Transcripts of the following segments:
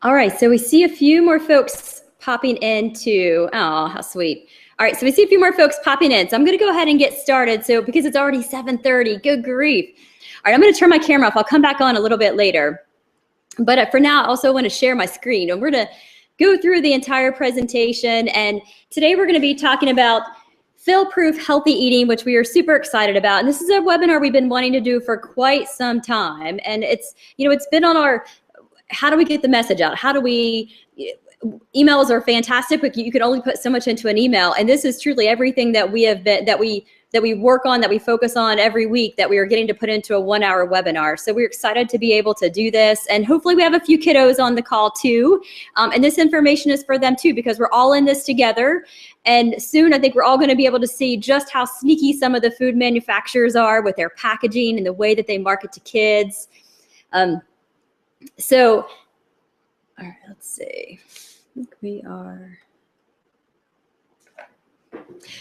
All right, so we see a few more folks popping into, oh, how sweet. All right, so we see a few more folks popping in. So I'm gonna go ahead and get started. So because it's already 7:30, good grief. All right, I'm gonna turn my camera off. I'll come back on a little bit later. But for now, I also wanna share my screen. And we're gonna go through the entire presentation. And today we're gonna be talking about fail-proof healthy eating, which we are super excited about. And this is a webinar we've been wanting to do for quite some time. And it's been on our, how do we get the message out? How do we, emails are fantastic, but you can only put so much into an email. And this is truly everything that we have been, that we work on, that we focus on every week, that we are getting to put into a 1-hour webinar. So we're excited to be able to do this. And hopefully we have a few kiddos on the call too. And this information is for them too, because we're all in this together. And soon I think we're all going to be able to see just how sneaky some of the food manufacturers are with their packaging and the way that they market to kids. So, all right, let's see. I think we are.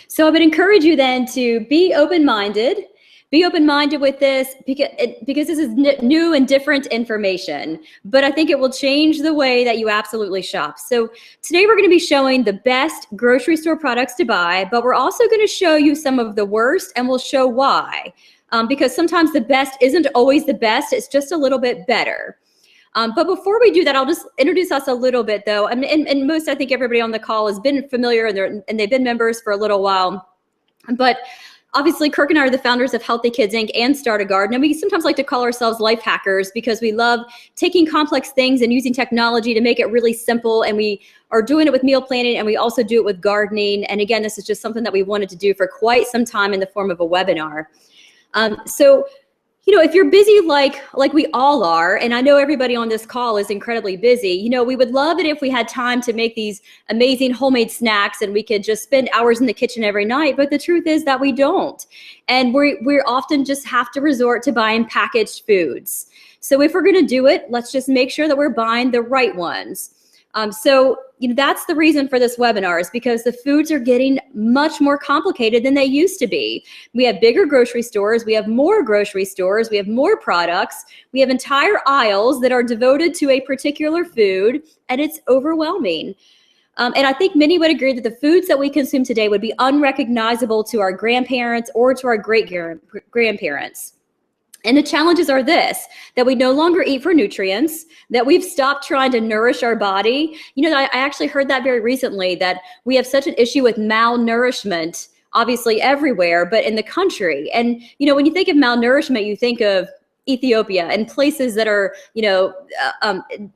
So I would encourage you then to be open-minded. Be open-minded with this because this is new and different information, but I think it will change the way that you absolutely shop. So today we're going to be showing the best grocery store products to buy, but we're also going to show you some of the worst, and we'll show why. Because sometimes the best isn't always the best, it's just a little bit better. But before we do that, I'll just introduce us a little bit though. And I think everybody on the call has been familiar and they've been members for a little while. But obviously, Kirk and I are the founders of Healthy Kids Inc. and Start a Garden. And we sometimes like to call ourselves life hackers because we love taking complex things and using technology to make it really simple. And we are doing it with meal planning, and we also do it with gardening. And again, this is just something that we wanted to do for quite some time in the form of a webinar. So, if you're busy like we all are, and I know everybody on this call is incredibly busy, we would love it if we had time to make these amazing homemade snacks and we could just spend hours in the kitchen every night. But the truth is that we don't. And we're often just have to resort to buying packaged foods. So if we're going to do it, let's just make sure that we're buying the right ones. So that's the reason for this webinar, is because the foods are getting much more complicated than they used to be. We have bigger grocery stores, we have more grocery stores, we have more products, we have entire aisles that are devoted to a particular food, and it's overwhelming. And I think many would agree that the foods that we consume today would be unrecognizable to our grandparents or to our great-grandparents. And the challenges are this, that we no longer eat for nutrients, that we've stopped trying to nourish our body. I actually heard that very recently, that we have such an issue with malnourishment, obviously everywhere, but in the country. And, when you think of malnourishment, you think of Ethiopia and places that are,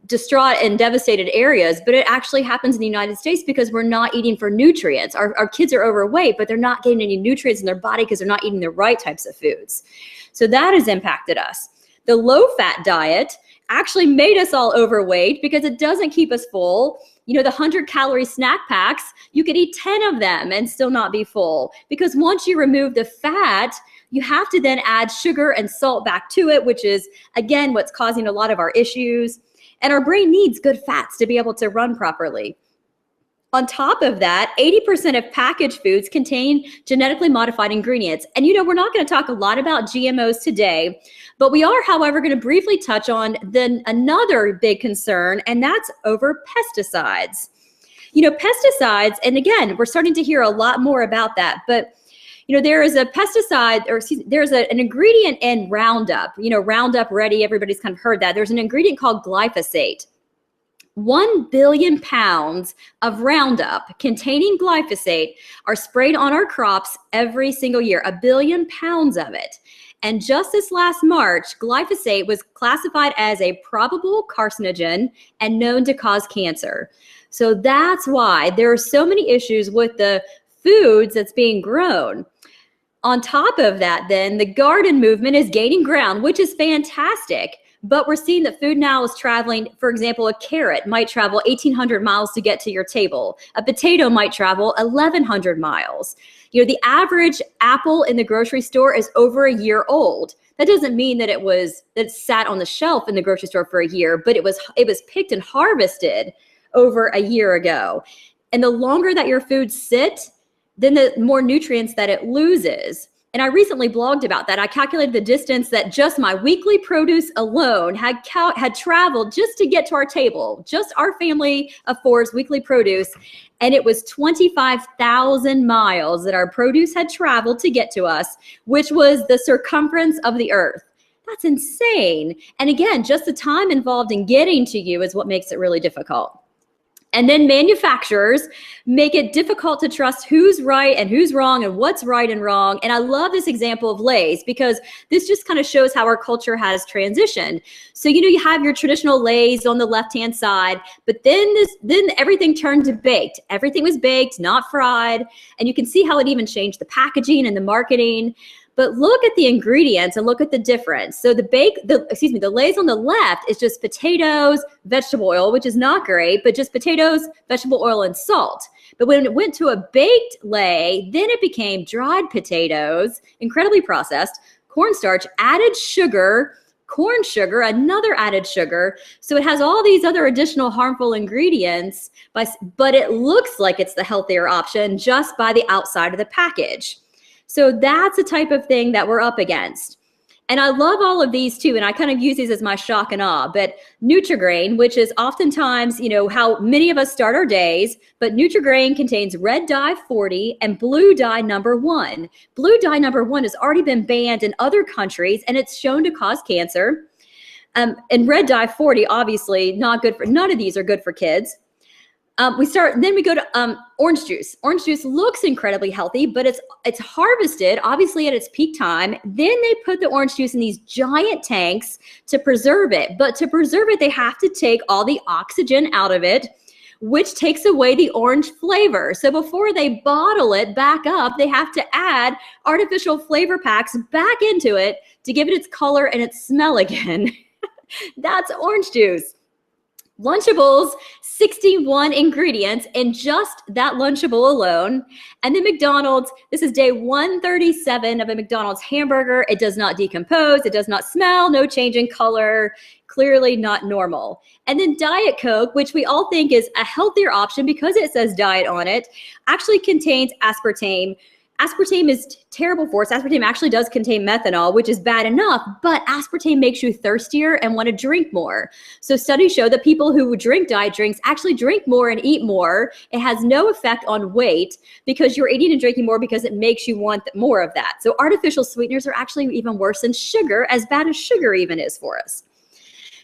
distraught and devastated areas, but it actually happens in the United States because we're not eating for nutrients. Our kids are overweight, but they're not getting any nutrients in their body because they're not eating the right types of foods. So that has impacted us. The low-fat diet actually made us all overweight because it doesn't keep us full. The 100-calorie snack packs, you could eat 10 of them and still not be full, because once you remove the fat, you have to then add sugar and salt back to it, which is, again, what's causing a lot of our issues. And our brain needs good fats to be able to run properly. On top of that, 80% of packaged foods contain genetically modified ingredients. And we're not going to talk a lot about GMOs today, but we are, however, going to briefly touch on another big concern, and that's over pesticides. Pesticides, and again, we're starting to hear a lot more about that, but there is a pesticide, or there's an ingredient in Roundup, Roundup Ready, everybody's kind of heard that. There's an ingredient called glyphosate. 1 billion pounds of Roundup containing glyphosate are sprayed on our crops every single year, 1 billion pounds of it. And just this last March, glyphosate was classified as a probable carcinogen and known to cause cancer. So that's why there are so many issues with the foods that's being grown. On top of that, then, the garden movement is gaining ground, which is fantastic. But we're seeing that food now is traveling. For example, a carrot might travel 1,800 miles to get to your table. A potato might travel 1,100 miles. The average apple in the grocery store is over a year old. That doesn't mean that it sat on the shelf in the grocery store for a year, but it was picked and harvested over a year ago. And the longer that your foods sit, then the more nutrients that it loses. And I recently blogged about that. I calculated the distance that just my weekly produce alone had traveled just to get to our table. Just our family of four's weekly produce. And it was 25,000 miles that our produce had traveled to get to us, which was the circumference of the earth. That's insane. And again, just the time involved in getting to you is what makes it really difficult. And then manufacturers make it difficult to trust who's right and who's wrong and what's right and wrong. And I love this example of Lay's because this just kind of shows how our culture has transitioned. So, you have your traditional Lay's on the left-hand side, but then everything turned to baked. Everything was baked, not fried. And you can see how it even changed the packaging and the marketing. But look at the ingredients and look at the difference. So the Lay's on the left is just potatoes, vegetable oil, which is not great, but just potatoes, vegetable oil, and salt. But when it went to a baked Lay, then it became dried potatoes, incredibly processed, cornstarch, added sugar, corn sugar, another added sugar. So it has all these other additional harmful ingredients, but it looks like it's the healthier option just by the outside of the package. So that's the type of thing that we're up against. And I love all of these too, and I kind of use these as my shock and awe, but Nutri-Grain, which is oftentimes, how many of us start our days, but Nutri-Grain contains red dye 40 and blue dye number 1. Blue dye number 1 has already been banned in other countries, and it's shown to cause cancer. And red dye 40, obviously not good for, none of these are good for kids. Then we go to orange juice. Orange juice looks incredibly healthy, but it's harvested obviously at its peak time. Then they put the orange juice in these giant tanks to preserve it. But to preserve it, they have to take all the oxygen out of it, which takes away the orange flavor. So before they bottle it back up, they have to add artificial flavor packs back into it to give it its color and its smell again. That's orange juice. Lunchables, 61 ingredients in just that Lunchable alone. And then McDonald's, this is day 137 of a McDonald's hamburger. It does not decompose. It does not smell, no change in color, clearly not normal. And then Diet Coke, which we all think is a healthier option because it says diet on it, actually contains aspartame. Aspartame is terrible for us. Aspartame actually does contain methanol, which is bad enough, but aspartame makes you thirstier and want to drink more. So studies show that people who drink diet drinks actually drink more and eat more. It has no effect on weight because you're eating and drinking more because it makes you want more of that. So artificial sweeteners are actually even worse than sugar, as bad as sugar even is for us.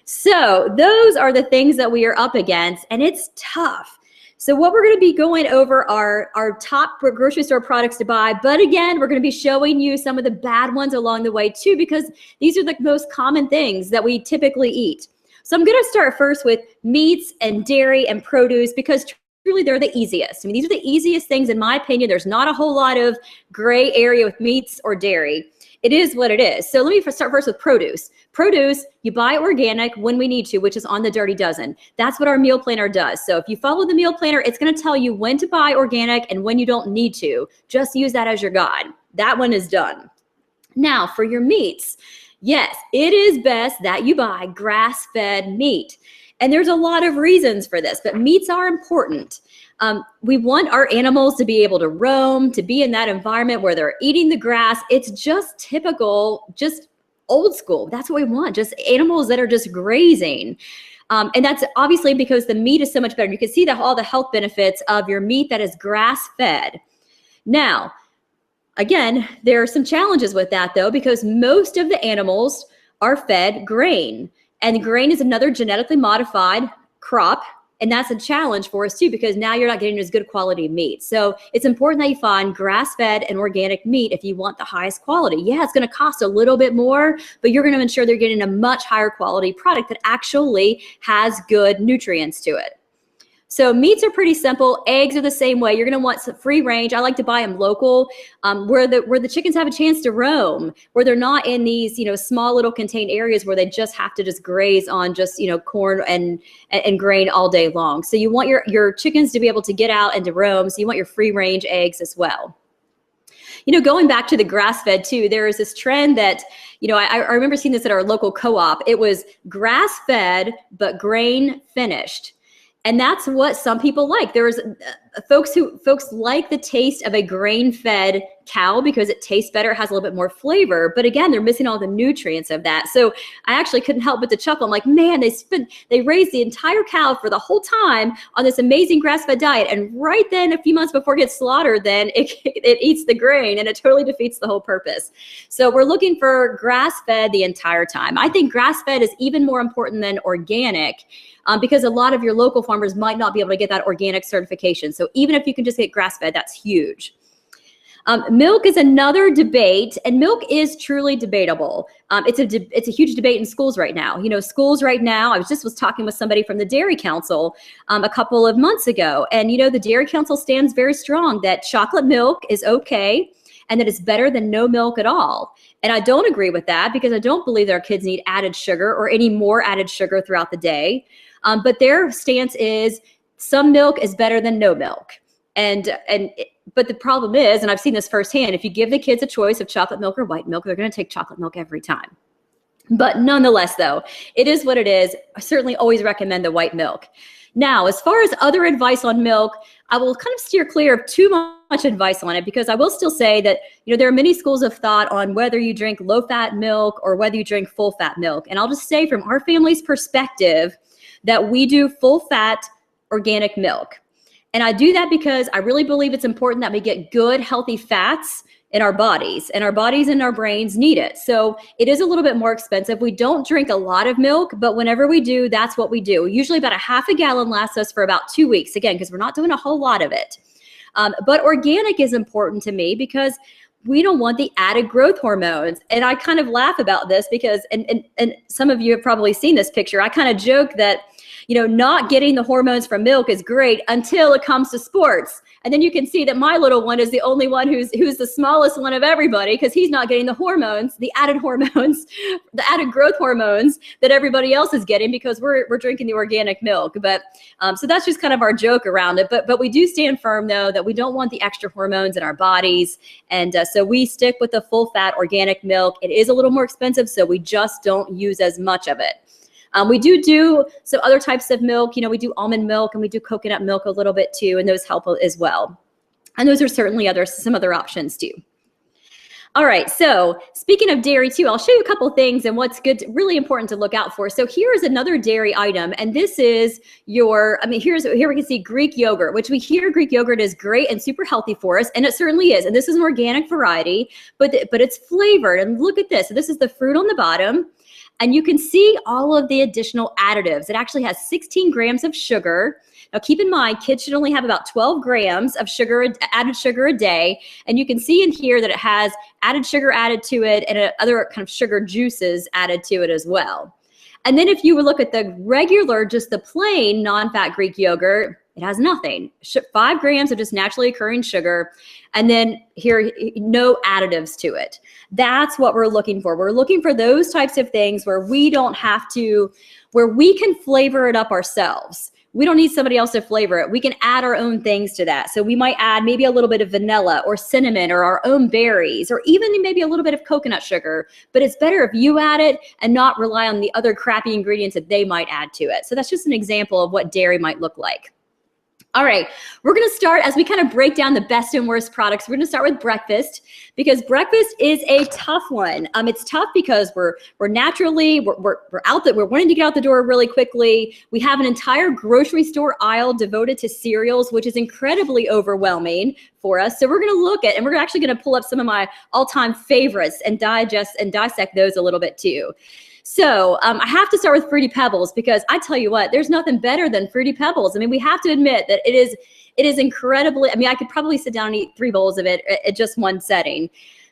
So those are the things that we are up against, and it's tough. So what we're going to be going over are our top grocery store products to buy. But again, we're going to be showing you some of the bad ones along the way too, because these are the most common things that we typically eat. So I'm going to start first with meats and dairy and produce because truly they're the easiest. I mean, these are the easiest things in my opinion. There's not a whole lot of gray area with meats or dairy. It is what it is. So let me start first with produce. Produce, you buy organic when we need to, which is on the Dirty Dozen. That's what our meal planner does. So if you follow the meal planner, it's going to tell you when to buy organic and when you don't need to. Just use that as your guide. That one is done. Now for your meats, yes, it is best that you buy grass-fed meat. And there's a lot of reasons for this, but meats are important. We want our animals to be able to roam, to be in that environment where they're eating the grass. It's just typical, just old school. That's what we want, just animals that are just grazing. And that's obviously because the meat is so much better. You can see all the health benefits of your meat that is grass-fed. Now, again, there are some challenges with that though, because most of the animals are fed grain. And grain is another genetically modified crop. And that's a challenge for us too, because now you're not getting as good quality meat. So it's important that you find grass-fed and organic meat if you want the highest quality. Yeah, it's going to cost a little bit more, but you're going to ensure they're getting a much higher quality product that actually has good nutrients to it. So meats are pretty simple. Eggs are the same way. You're going to want some free range. I like to buy them local, where the chickens have a chance to roam, where they're not in these, small little contained areas where they just have to just graze on just, corn and grain all day long. So you want your chickens to be able to get out and to roam. So you want your free range eggs as well. Going back to the grass-fed too, there is this trend that, I remember seeing this at our local co-op. It was grass-fed, but grain finished. And that's what some people like. There was folks like the taste of a grain-fed cow because it tastes better, it has a little bit more flavor. But again, they're missing all the nutrients of that. So I actually couldn't help but to chuckle. I'm like, man, they raised the entire cow for the whole time on this amazing grass-fed diet, and right then, a few months before it gets slaughtered, then it eats the grain, and it totally defeats the whole purpose. So we're looking for grass-fed the entire time. I think grass-fed is even more important than organic. Because a lot of your local farmers might not be able to get that organic certification. So even if you can just get grass-fed, that's huge. Milk is another debate, and milk is truly debatable. It's a huge debate in schools right now. You know, schools right now, I was talking with somebody from the Dairy Council a couple of months ago, and you know, the Dairy Council stands very strong that chocolate milk is okay and that it's better than no milk at all. And I don't agree with that because I don't believe that our kids need added sugar or any more added sugar throughout the day. But their stance is some milk is better than no milk. But the problem is, and I've seen this firsthand, if you give the kids a choice of chocolate milk or white milk, they're going to take chocolate milk every time. But nonetheless, though, it is what it is. I certainly always recommend the white milk. Now, as far as other advice on milk, I will kind of steer clear of too much advice on it because I will still say that, you know, there are many schools of thought on whether you drink low-fat milk or whether you drink full-fat milk. And I'll just say from our family's perspective that we do full-fat organic milk. And I do that because I really believe it's important that we get good, healthy fats in our bodies, and our bodies and our brains need it. So it is a little bit more expensive. We don't drink a lot of milk, but whenever we do, that's what we do. Usually about a half a gallon lasts us for about 2 weeks, again, because we're not doing a whole lot of it. But organic is important to me because we don't want the added growth hormones. And I kind of laugh about this because, and some of you have probably seen this picture. I kind of joke that, you know, not getting the hormones from milk is great until it comes to sports. And then you can see that my little one is the only one who's the smallest one of everybody because he's not getting the hormones, the added hormones, the added growth hormones that everybody else is getting because we're drinking the organic milk. But so that's just kind of our joke around it. But we do stand firm, though, that we don't want the extra hormones in our bodies. And so we stick with the full fat organic milk. It is a little more expensive, so we just don't use as much of it. We do some other types of milk. You know, we do almond milk and we do coconut milk a little bit too, and those help as well. And those are certainly some other options too. All right, so speaking of dairy too, I'll show you a couple things and what's really important to look out for. So here is another dairy item, and this is here we can see Greek yogurt, which we hear Greek yogurt is great and super healthy for us, and it certainly is. And this is an organic variety, but it's flavored. And look at this. So this is the fruit on the bottom. And you can see all of the additional additives. It actually has 16 grams of sugar. Now keep in mind, kids should only have about 12 grams of added sugar a day. And you can see in here that it has added sugar added to it and other kind of sugar juices added to it as well. And then if you would look at the regular, just the plain non-fat Greek yogurt, it has nothing. 5 grams of just naturally occurring sugar. And then here, no additives to it. That's what we're looking for. We're looking for those types of things where we don't have to, where we can flavor it up ourselves. We don't need somebody else to flavor it. We can add our own things to that. So we might add maybe a little bit of vanilla or cinnamon or our own berries or even maybe a little bit of coconut sugar. But it's better if you add it and not rely on the other crappy ingredients that they might add to it. So that's just an example of what dairy might look like. All right, we're going to start as we kind of break down the best and worst products. We're going to start with breakfast because breakfast is a tough one. It's tough because we're out there. We're wanting to get out the door really quickly. We have an entire grocery store aisle devoted to cereals, which is incredibly overwhelming for us. So we're going to look at, and we're actually going to pull up some of my all-time favorites and digest and dissect those a little bit too. So I have to start with Fruity Pebbles because I tell you what, there's nothing better than Fruity Pebbles. I mean, we have to admit that it is incredibly, I mean, I could probably sit down and eat 3 bowls of it at just one setting,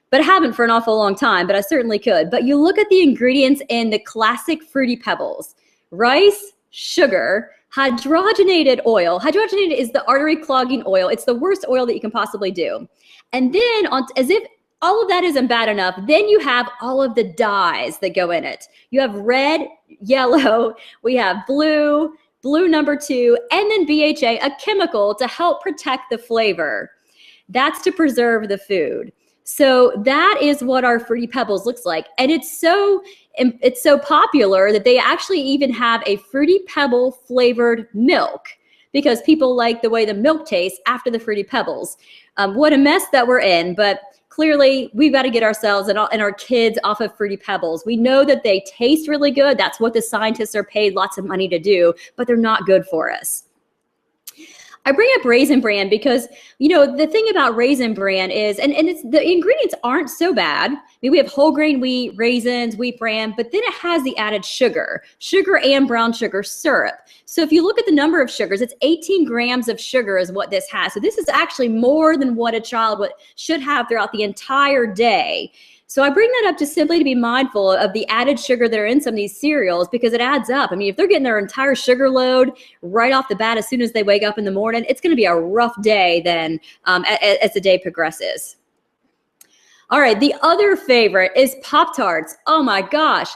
but I haven't for an awful long time, but I certainly could. But you look at the ingredients in the classic Fruity Pebbles: rice, sugar, hydrogenated oil. Hydrogenated is the artery clogging oil. It's the worst oil that you can possibly do. And then as if all of that isn't bad enough, then you have all of the dyes that go in it. You have red, yellow, we have blue number 2, and then BHA, a chemical to help protect the flavor. That's to preserve the food. So that is what our Fruity Pebbles looks like. And it's so popular that they actually even have a Fruity Pebble flavored milk. because people like the way the milk tastes after the Fruity Pebbles. What a mess that we're in, but clearly we've got to get ourselves and our kids off of Fruity Pebbles. We know that they taste really good. That's what the scientists are paid lots of money to do, but they're not good for us. I bring up Raisin Bran because, the thing about Raisin Bran is, and the ingredients aren't so bad. I mean, we have whole grain wheat, raisins, wheat bran, but then it has the added sugar and brown sugar syrup. So if you look at the number of sugars, it's 18 grams of sugar is what this has. So this is actually more than what a child should have throughout the entire day. So I bring that up just simply to be mindful of the added sugar that are in some of these cereals, because it adds up. I mean, if they're getting their entire sugar load right off the bat as soon as they wake up in the morning, it's going to be a rough day then as the day progresses. All right, the other favorite is Pop-Tarts. Oh my gosh,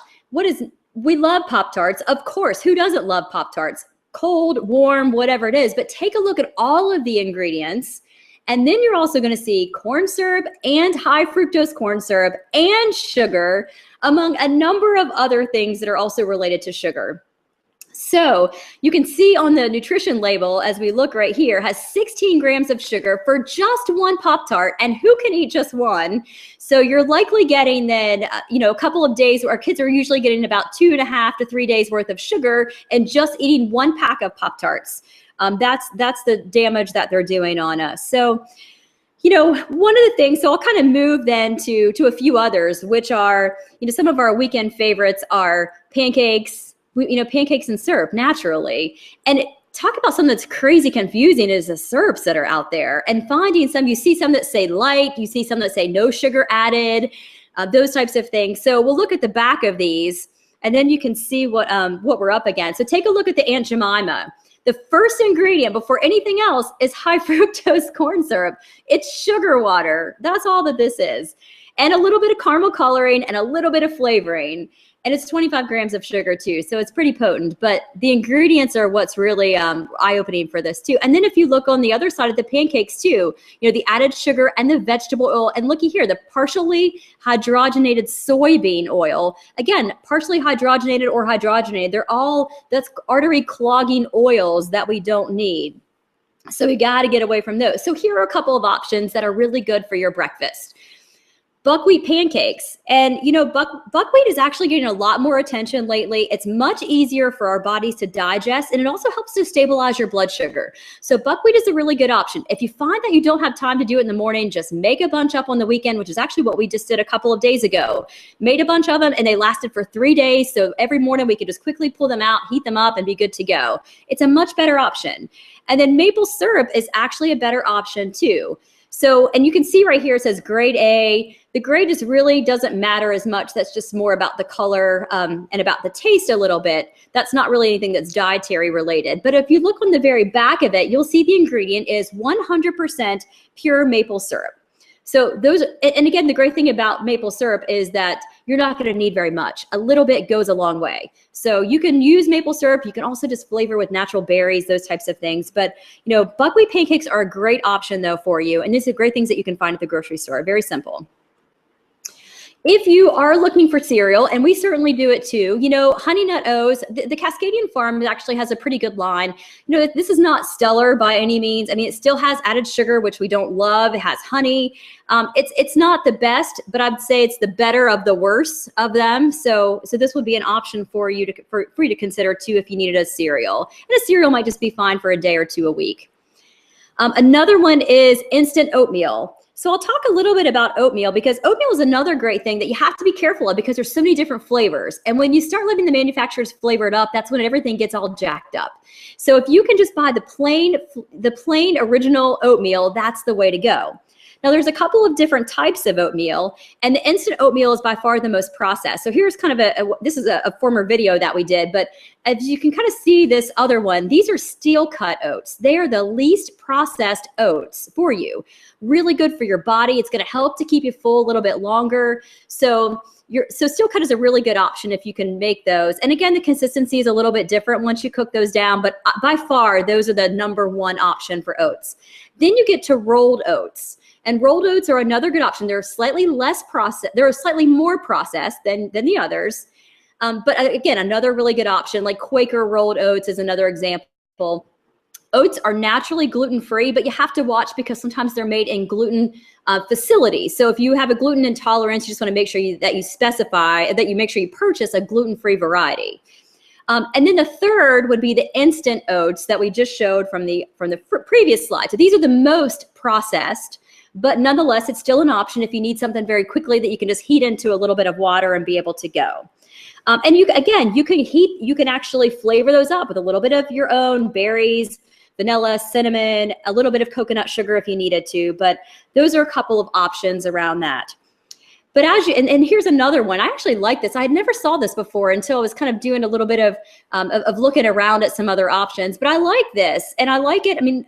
we love Pop-Tarts. Of course, who doesn't love Pop-Tarts? Cold, warm, whatever it is, but take a look at all of the ingredients. And then you're also going to see corn syrup and high fructose corn syrup and sugar, among a number of other things that are also related to sugar. So you can see on the nutrition label, as we look right here, has 16 grams of sugar for just one Pop-Tart. And who can eat just one? So you're likely getting then, a couple of days. Our kids are usually getting about 2.5 to 3 days worth of sugar and just eating one pack of Pop-Tarts. That's the damage that they're doing on us. So, one of the things, so I'll kind of move then to a few others, which are, some of our weekend favorites are pancakes, pancakes and syrup naturally. And talk about something that's crazy confusing is the syrups that are out there, and finding some, you see some that say light, you see some that say no sugar added, those types of things. So we'll look at the back of these and then you can see what we're up against. So take a look at the Aunt Jemima. The first ingredient before anything else is high fructose corn syrup. It's sugar water. That's all that this is. And a little bit of caramel coloring and a little bit of flavoring. And it's 25 grams of sugar too, so it's pretty potent. But the ingredients are what's really eye-opening for this too. And then if you look on the other side of the pancakes too, the added sugar and the vegetable oil. And looky here, the partially hydrogenated soybean oil. Again, partially hydrogenated or hydrogenated. That's artery clogging oils that we don't need. So we got to get away from those. So here are a couple of options that are really good for your breakfast. Buckwheat pancakes. And, buckwheat is actually getting a lot more attention lately. It's much easier for our bodies to digest, and it also helps to stabilize your blood sugar. So buckwheat is a really good option. If you find that you don't have time to do it in the morning, just make a bunch up on the weekend, which is actually what we just did a couple of days ago. Made a bunch of them, and they lasted for 3 days. So every morning we could just quickly pull them out, heat them up, and be good to go. It's a much better option. And then maple syrup is actually a better option too. So, and you can see right here, it says grade A. The grade just really doesn't matter as much. That's just more about the color and about the taste a little bit. That's not really anything that's dietary related. But if you look on the very back of it, you'll see the ingredient is 100% pure maple syrup. So and again, the great thing about maple syrup is that you're not going to need very much. A little bit goes a long way. So you can use maple syrup. You can also just flavor with natural berries, those types of things. But, buckwheat pancakes are a great option though for you. And these are great things that you can find at the grocery store. Very simple. If you are looking for cereal, and we certainly do it too, Honey Nut O's, the Cascadian Farm actually has a pretty good line. This is not stellar by any means. I mean, it still has added sugar, which we don't love. It has honey. It's not the best, but I'd say it's the better of the worst of them. So this would be an option for you to consider too if you needed a cereal. And a cereal might just be fine for a day or two a week. Another one is instant oatmeal. So I'll talk a little bit about oatmeal, because oatmeal is another great thing that you have to be careful of, because there's so many different flavors. And when you start letting the manufacturers flavor it up, that's when everything gets all jacked up. So if you can just buy the plain original oatmeal, that's the way to go. Now, there's a couple of different types of oatmeal, and the instant oatmeal is by far the most processed. So here's kind of this is a former video that we did, but as you can kind of see this other one, these are steel cut oats. They are the least processed oats for you. Really good for your body. It's going to help to keep you full a little bit longer. So steel cut is a really good option if you can make those. And again, the consistency is a little bit different once you cook those down, but by far, those are the #1 option for oats. Then you get to rolled oats. And rolled oats are another good option. They're slightly less processed. They're slightly more processed than the others. But again, another really good option, like Quaker rolled oats is another example. Oats are naturally gluten-free, but you have to watch because sometimes they're made in gluten facilities. So if you have a gluten intolerance, you just want to make sure that you make sure you purchase a gluten-free variety. And then the third would be the instant oats that we just showed from the previous slide. So these are the most processed, but nonetheless, it's still an option if you need something very quickly that you can just heat into a little bit of water and be able to go. And you can actually flavor those up with a little bit of your own berries, vanilla, cinnamon, a little bit of coconut sugar if you needed to, but those are a couple of options around that. But and here's another one. I actually like this. I had never saw this before until I was kind of doing a little bit of looking around at some other options, but I like this and I like it. I mean,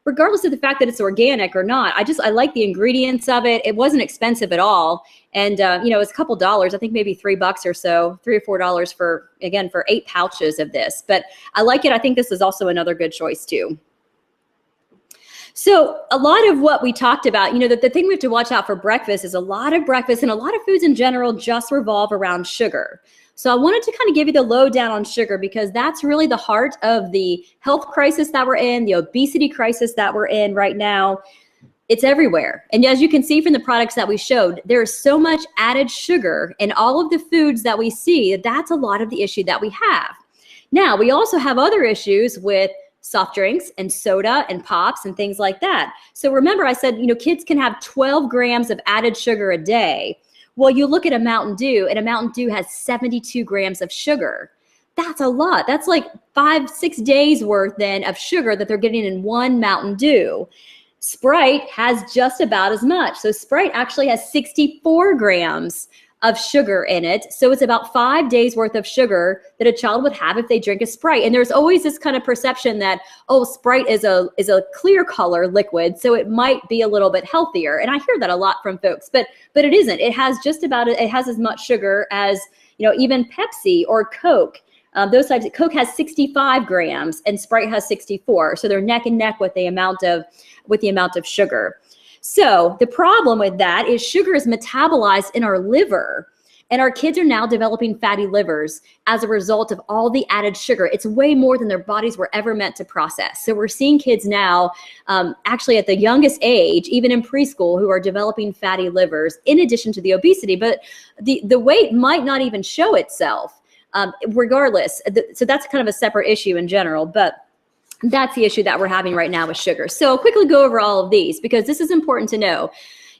regardless of the fact that it's organic or not, I like the ingredients of it. It wasn't expensive at all. And, you know, it's a couple dollars, I think maybe $3 or so, $3 or $4 for 8 pouches of this, but I like it. I think this is also another good choice too. So a lot of what we talked about, you know, the thing we have to watch out for breakfast is a lot of breakfast and a lot of foods in general just revolve around sugar. So I wanted to kind of give you the lowdown on sugar because that's really the heart of the health crisis that we're in, the obesity crisis that we're in right now. It's everywhere. And as you can see from the products that we showed, there's so much added sugar in all of the foods that we see. That's a lot of the issue that we have. Now, we also have other issues with soft drinks and soda and pops and things like that. So remember I said, you know, kids can have 12 grams of added sugar a day. Well, you look at a Mountain Dew and a Mountain Dew has 72 grams of sugar. That's a lot. That's like 5-6 days worth then of sugar that they're getting in one Mountain Dew. Sprite has just about as much. So Sprite actually has 64 grams of sugar in it. So it's about 5 days worth of sugar that a child would have if they drink a Sprite. And there's always this kind of perception that, oh, Sprite is a clear color liquid, so it might be a little bit healthier. And I hear that a lot from folks, but it isn't. It has it has as much sugar as, you know, even Pepsi or Coke. Those types. Coke has 65 grams and Sprite has 64. So they're neck and neck with the amount of sugar. So the problem with that is sugar is metabolized in our liver, and our kids are now developing fatty livers as a result of all the added sugar. It's way more than their bodies were ever meant to process. So we're seeing kids now, actually at the youngest age, even in preschool, who are developing fatty livers in addition to the obesity, but the weight might not even show itself regardless. So that's kind of a separate issue in general, but that's the issue that we're having right now with sugar. So I'll quickly go over all of these because this is important to know.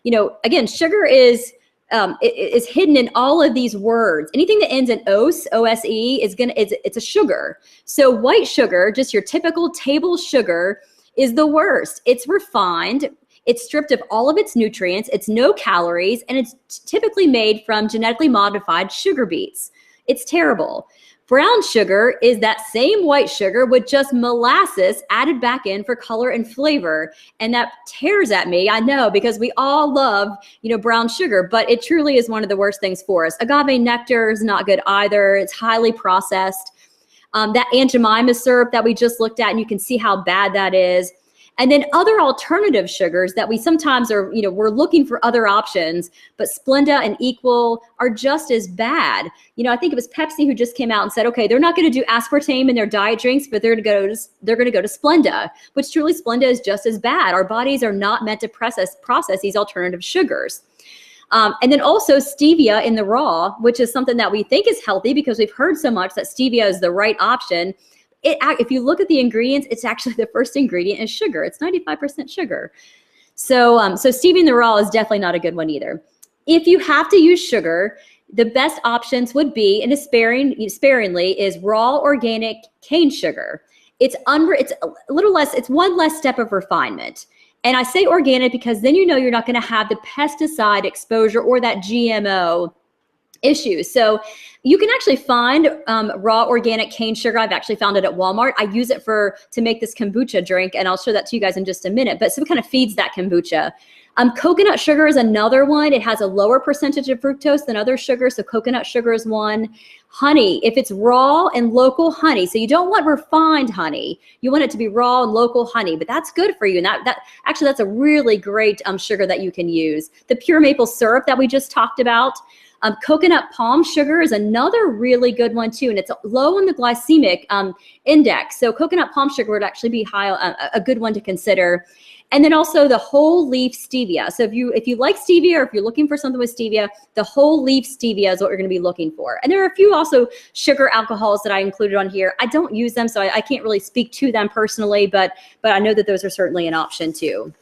You know, again, sugar is hidden in all of these words. Anything that ends in OSE, O-S-E, it's a sugar. So white sugar, just your typical table sugar, is the worst. It's refined. It's stripped of all of its nutrients. It's no calories, and it's typically made from genetically modified sugar beets. It's terrible. Brown sugar is that same white sugar with just molasses added back in for color and flavor. And that tears at me, I know, because we all love, you know, brown sugar, but it truly is one of the worst things for us. Agave nectar is not good either. It's highly processed. That Aunt Jemima syrup that we just looked at, and you can see how bad that is. And then other alternative sugars that we sometimes are, you know, we're looking for other options, but Splenda and Equal are just as bad. You know, I think it was Pepsi who just came out and said, okay, they're not going to do aspartame in their diet drinks, but they're going to go to Splenda, which truly Splenda is just as bad. Our bodies are not meant to process these alternative sugars. And then also stevia in the raw, which is something that we think is healthy because we've heard so much that stevia is the right option. If you look at the ingredients, it's actually the first ingredient is sugar. It's 95% sugar. So stevia in the raw is definitely not a good one either. If you have to use sugar, the best options would be, and sparingly, is raw organic cane sugar. It's a little less, it's one less step of refinement. And I say organic because then you know you're not going to have the pesticide exposure or that GMO issue. So you can actually find raw organic cane sugar. I've actually found it at Walmart. I use it to make this kombucha drink, and I'll show that to you guys in just a minute. But so it kind of feeds that kombucha. Coconut sugar is another one. It has a lower percentage of fructose than other sugars, so coconut sugar is one. Honey, if it's raw and local honey, so you don't want refined honey. You want it to be raw and local honey, but that's good for you. And that's a really great sugar that you can use. The pure maple syrup that we just talked about, Coconut palm sugar is another really good one too, and it's low in the glycemic index. So coconut palm sugar would actually be high, a good one to consider. And then also the whole leaf stevia. So if you like stevia, or if you're looking for something with stevia, the whole leaf stevia is what you're going to be looking for. And there are a few also sugar alcohols that I included on here. I don't use them, so I can't really speak to them personally, but I know that those are certainly an option too.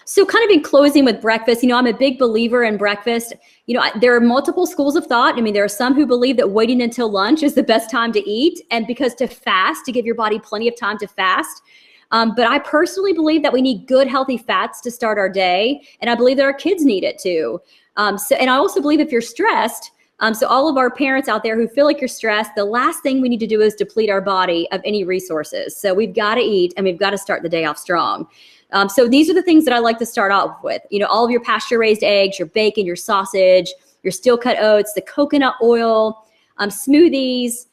So kind of in closing with breakfast, I'm a big believer in breakfast. There are multiple schools of thought. I mean, there are some who believe that waiting until lunch is the best time to eat, and because to fast, to give your body plenty of time to fast. But I personally believe that we need good, healthy fats to start our day. And I believe that our kids need it too. And I also believe if you're stressed, so all of our parents out there who feel like you're stressed, the last thing we need to do is deplete our body of any resources. So we've got to eat, and we've got to start the day off strong. So these are the things that I like to start off with. All of your pasture-raised eggs, your bacon, your sausage, your steel-cut oats, the coconut oil, smoothies,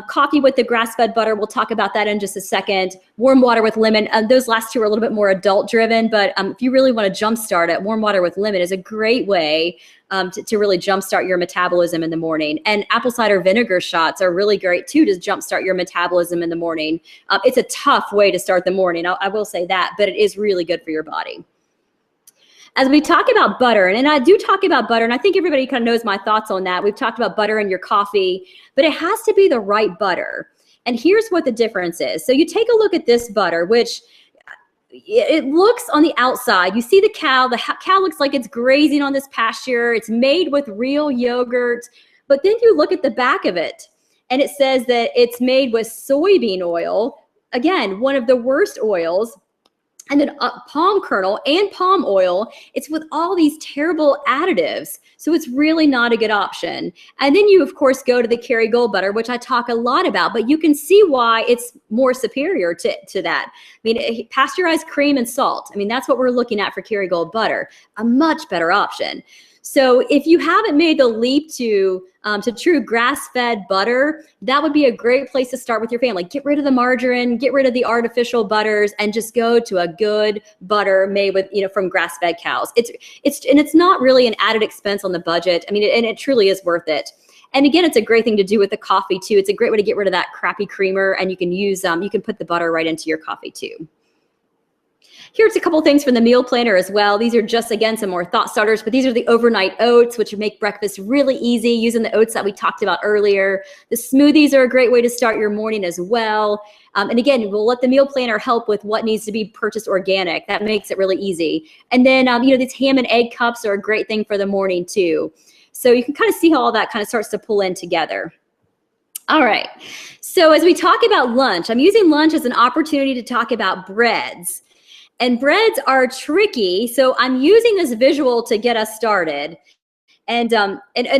coffee with the grass-fed butter. We'll talk about that in just a second. Warm water with lemon. Those last two are a little bit more adult-driven, but if you really want to jumpstart it, warm water with lemon is a great way to really jumpstart your metabolism in the morning. And apple cider vinegar shots are really great too to jumpstart your metabolism in the morning. It's a tough way to start the morning, I will say that, but it is really good for your body. As we talk about butter, and I do talk about butter, and I think everybody kind of knows my thoughts on that. We've talked about butter in your coffee, but it has to be the right butter. And here's what the difference is. So you take a look at this butter, which it looks on the outside. You see the cow looks like it's grazing on this pasture. It's made with real yogurt. But then you look at the back of it, and it says that it's made with soybean oil. Again, one of the worst oils. And then palm kernel and palm oil, it's with all these terrible additives. So it's really not a good option. And then you, of course, go to the Kerrygold butter, which I talk a lot about, but you can see why it's more superior to that. I mean, pasteurized cream and salt. I mean, that's what we're looking at for Kerrygold butter, a much better option. So if you haven't made the leap to true grass-fed butter, that would be a great place to start with your family. Get rid of the margarine, get rid of the artificial butters, and just go to a good butter made with, from grass-fed cows. It's not really an added expense on the budget. I mean, and it truly is worth it. And again, it's a great thing to do with the coffee too. It's a great way to get rid of that crappy creamer, and you can use you can put the butter right into your coffee too. Here's a couple things from the meal planner as well. These are just, again, some more thought starters, but these are the overnight oats, which make breakfast really easy using the oats that we talked about earlier. The smoothies are a great way to start your morning as well. And again, we'll let the meal planner help with what needs to be purchased organic. That makes it really easy. And then, these ham and egg cups are a great thing for the morning too. So you can kind of see how all that kind of starts to pull in together. All right. So as we talk about lunch, I'm using lunch as an opportunity to talk about breads. And breads are tricky, so I'm using this visual to get us started. And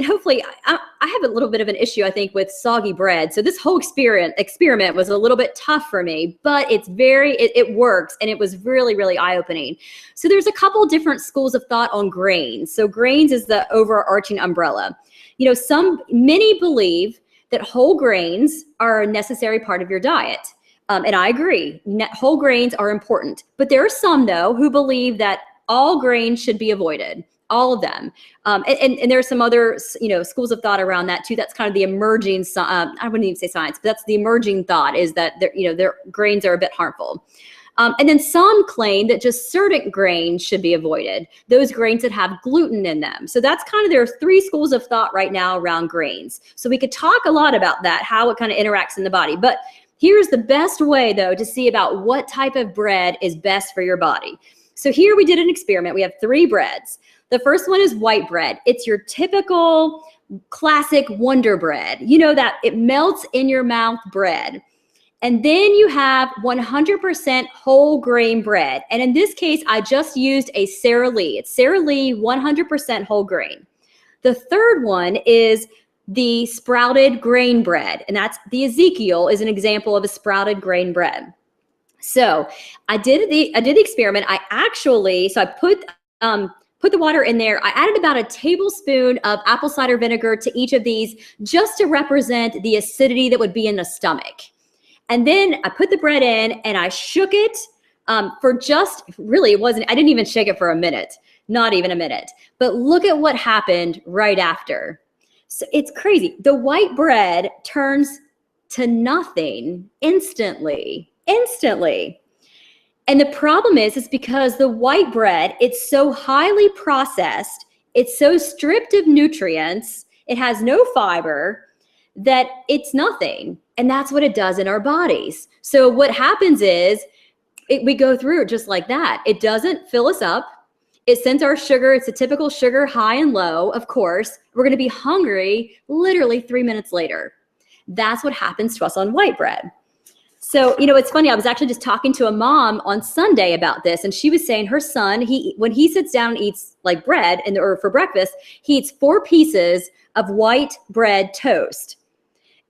hopefully, I have a little bit of an issue, I think, with soggy bread. So this whole experiment was a little bit tough for me, but it works, and it was really, really eye-opening. So there's a couple different schools of thought on grains. So grains is the overarching umbrella. Many believe that whole grains are a necessary part of your diet. And I agree, whole grains are important. But there are some, though, who believe that all grains should be avoided, all of them. And there are some other, schools of thought around that, too. That's kind of the emerging, I wouldn't even say science, but that's the emerging thought, is that, their grains are a bit harmful. And then some claim that just certain grains should be avoided, those grains that have gluten in them. So that's there are three schools of thought right now around grains. So we could talk a lot about that, how it kind of interacts in the body. But here's the best way, though, to see about what type of bread is best for your body. So here we did an experiment. We have three breads. The first one is white bread. It's your typical classic Wonder Bread. That it melts in your mouth bread. And then you have 100% whole grain bread. And in this case, I just used a Sara Lee. It's Sara Lee 100% whole grain. The third one is the sprouted grain bread, and that's the Ezekiel is an example of a sprouted grain bread. So I did the experiment. I put the water in there. I added about a tablespoon of apple cider vinegar to each of these, just to represent the acidity that would be in the stomach. And then I put the bread in and I shook it for I didn't even shake it for a minute. Not even a minute. But look at what happened right after. So it's crazy. The white bread turns to nothing instantly. And the problem is because the white bread, it's so highly processed, it's so stripped of nutrients, it has no fiber, that it's nothing. And that's what it does in our bodies. So what happens is we go through it just like that. It doesn't fill us up. It sends our sugar. It's a typical sugar high and low, of course. We're going to be hungry literally 3 minutes later. That's what happens to us on white bread. So, it's funny. I was actually just talking to a mom on Sunday about this, and she was saying her son, when he sits down and eats like bread or for breakfast, he eats 4 pieces of white bread toast.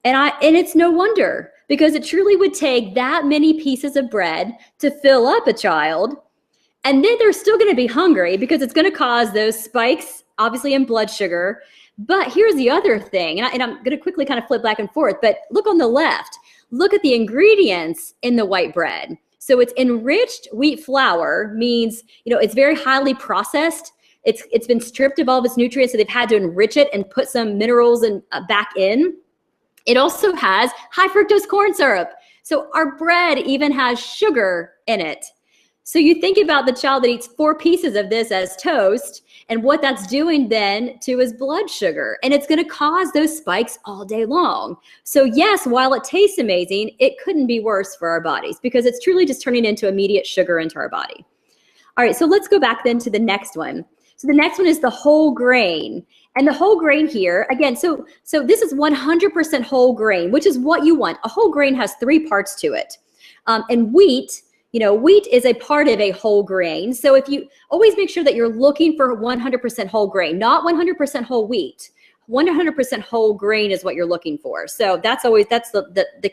And it's no wonder, because it truly would take that many pieces of bread to fill up a child. And then they're still going to be hungry because it's going to cause those spikes, obviously, in blood sugar. But here's the other thing, and I'm going to quickly kind of flip back and forth, but look on the left. Look at the ingredients in the white bread. So it's enriched wheat flour, means, it's very highly processed. It's been stripped of all of its nutrients, so they've had to enrich it and put some minerals back in. It also has high fructose corn syrup. So our bread even has sugar in it. So you think about the child that eats 4 pieces of this as toast and what that's doing then to his blood sugar. And it's going to cause those spikes all day long. So yes, while it tastes amazing, it couldn't be worse for our bodies because it's truly just turning into immediate sugar into our body. All right, so let's go back then to the next one. So the next one is the whole grain. And the whole grain here, again, so this is 100% whole grain, which is what you want. A whole grain has 3 parts to it. And wheat, wheat is a part of a whole grain. So if you always make sure that you're looking for 100% whole grain, not 100% whole wheat, 100% whole grain is what you're looking for. So that's the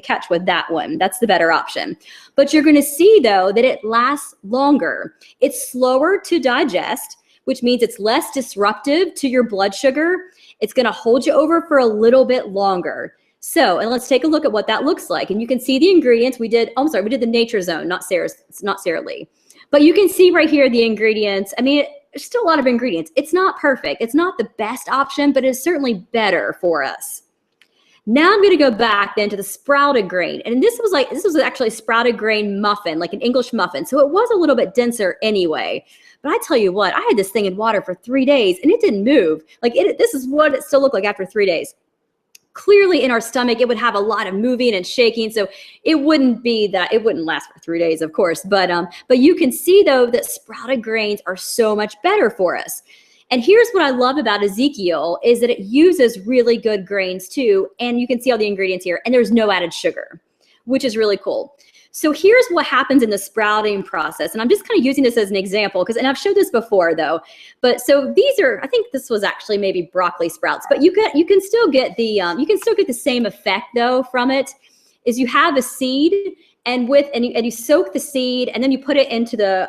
catch with that one. That's the better option. But you're going to see though that it lasts longer. It's slower to digest, which means it's less disruptive to your blood sugar. It's going to hold you over for a little bit longer. So, and let's take a look at what that looks like. And you can see the ingredients. We did the Nature Zone, not Sara Lee. But you can see right here the ingredients. I mean, there's still a lot of ingredients. It's not perfect. It's not the best option, but it's certainly better for us. Now I'm going to go back then to the sprouted grain. And this was actually a sprouted grain muffin, like an English muffin. So it was a little bit denser anyway. But I tell you what, I had this thing in water for 3 days and it didn't move. This is what it still looked like after 3 days. Clearly in our stomach, it would have a lot of moving and shaking. So it wouldn't last for 3 days, of course. But you can see though that sprouted grains are so much better for us. And here's what I love about Ezekiel is that it uses really good grains too. And you can see all the ingredients here and there's no added sugar, which is really cool. So here's what happens in the sprouting process. And I'm just kind of using this as an example and I've showed this before though. But so these are, I think this was actually maybe broccoli sprouts, but you can still get the same effect though from it. Is you have a seed and you soak the seed and then you put it into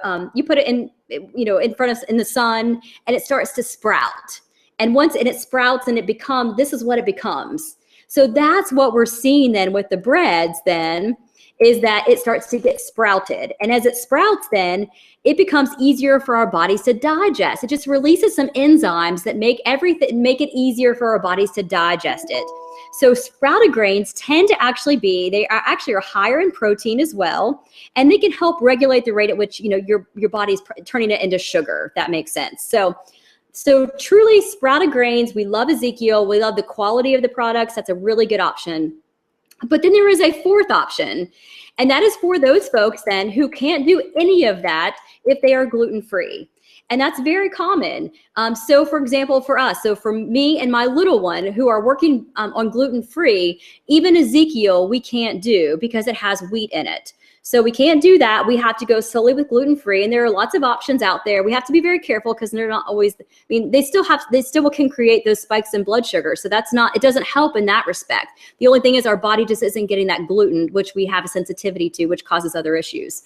in front of in the sun and it starts to sprout. And it sprouts and this is what it becomes. So that's what we're seeing then with the breads then, is that it starts to get sprouted. And as it sprouts then, it becomes easier for our bodies to digest. It just releases some enzymes that make it easier for our bodies to digest it. So sprouted grains tend to they are higher in protein as well. And they can help regulate the rate at which, your body's turning it into sugar, if that makes sense. So truly sprouted grains, we love Ezekiel. We love the quality of the products. That's a really good option. But then there is a 4th option, and that is for those folks then who can't do any of that if they are gluten-free. And that's very common. So for example, for us, so for me and my little one who are working on gluten-free, even Ezekiel we can't do because it has wheat in it. So we can't do that. We have to go solely with gluten-free, and there are lots of options out there. We have to be very careful because they're not always, they still can create those spikes in blood sugar. So it doesn't help in that respect. The only thing is our body just isn't getting that gluten, which we have a sensitivity to, which causes other issues.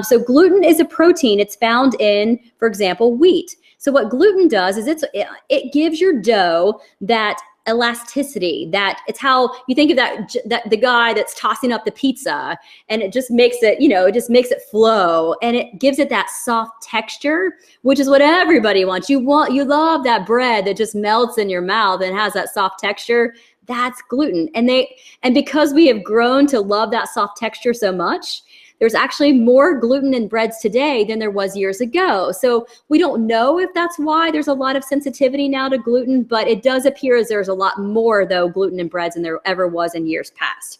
So gluten is a protein. It's found in, for example, wheat. So what gluten does is it gives your dough that elasticity, that it's how you think of that the guy that's tossing up the pizza, and it just makes it, it just makes it flow, and it gives it that soft texture, which is what everybody wants. You love that bread that just melts in your mouth and has that soft texture. That's gluten. And because we have grown to love that soft texture so much, there's actually more gluten in breads today than there was years ago. So we don't know if that's why there's a lot of sensitivity now to gluten, but it does appear as there's a lot more, though, gluten in breads than there ever was in years past.